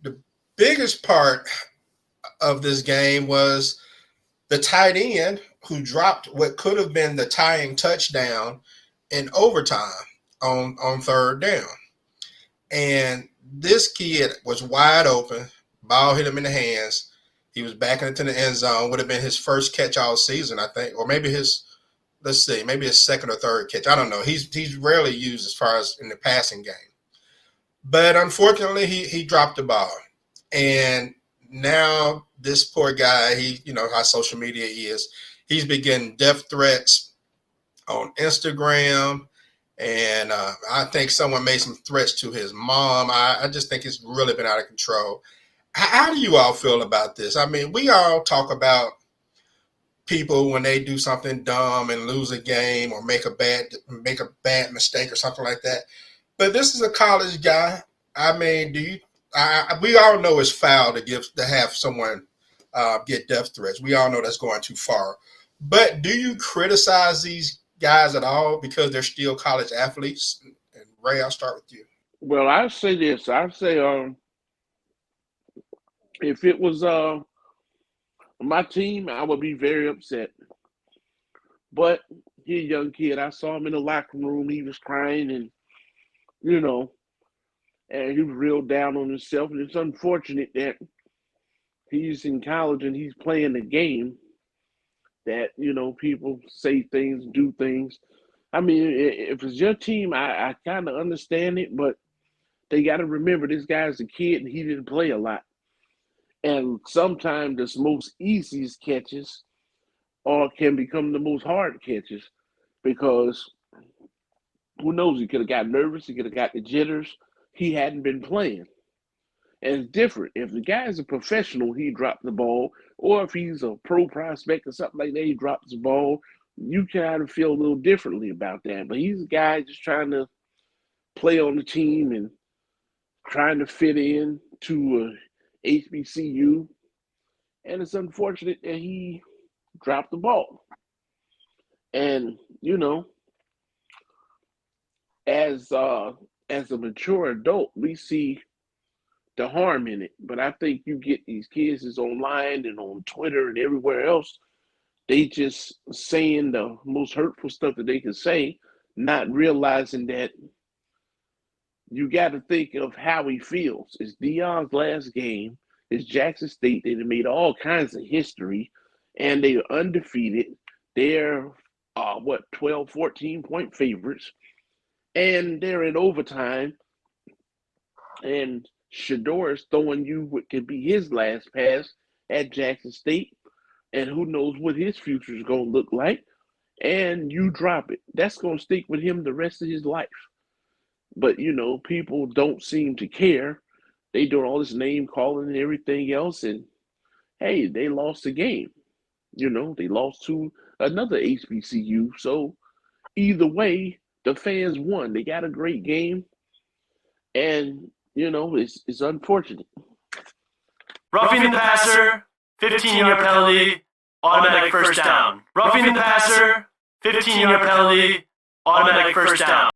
the biggest part of this game was the tight end who dropped what could have been the tying touchdown in overtime on third down. And this kid was wide open. Ball hit him in the hands. He was backing into the end zone. Would have been his first catch all season, I think, or maybe maybe his second or third catch. I don't know. He's rarely used as far as in the passing game. But unfortunately, he dropped the ball. And now this poor guy, you know how social media is. He's been getting death threats on Instagram. And I think someone made some threats to his mom. I just think it's really been out of control. How do you all feel about this? I mean, we all talk about people when they do something dumb and lose a game or make a bad mistake or something like that. But this is a college guy. I mean, we all know it's foul to have someone get death threats. We all know that's going too far. But do you criticize these guys at all because they're still college athletes? And Ray, I'll start with you. Well, I say this. I say, if it was my team, I would be very upset. But he's a young kid. I saw him in the locker room. He was crying, and you know, and he was real down on himself. And it's unfortunate that he's in college and he's playing the game. That people say things, do things. I mean, if it's your team, I kind of understand it, but they got to remember this guy's a kid and he didn't play a lot. And sometimes the most easiest catches can become the most hard catches because who knows? He could have got nervous. He could have got the jitters. He hadn't been playing. And it's different. If the guy's a professional, he dropped the ball. Or if he's a pro prospect or something like that, he drops the ball. You kind of feel a little differently about that. But he's a guy just trying to play on the team and trying to fit in to HBCU. And it's unfortunate that he dropped the ball. And, as a mature adult, we see the harm in it. But I think you get these kids is online and on Twitter and everywhere else, they just saying the most hurtful stuff that they can say, not realizing that you got to think of how he feels. It's Deion's last game. It's Jackson State. They made all kinds of history, and they're undefeated. They're, 12, 14-point favorites, and they're in overtime, and Shador is throwing you what could be his last pass at Jackson State, and who knows what his future is going to look like, and you drop it. That's going to stick with him the rest of his life. But, people don't seem to care. They doing all this name calling and everything else, and, hey, they lost the game. They lost to another HBCU, so either way, the fans won. They got a great game, and it's unfortunate. Roughing the passer, 15-yard penalty, automatic first down. Roughing the passer, 15-yard penalty, automatic first down.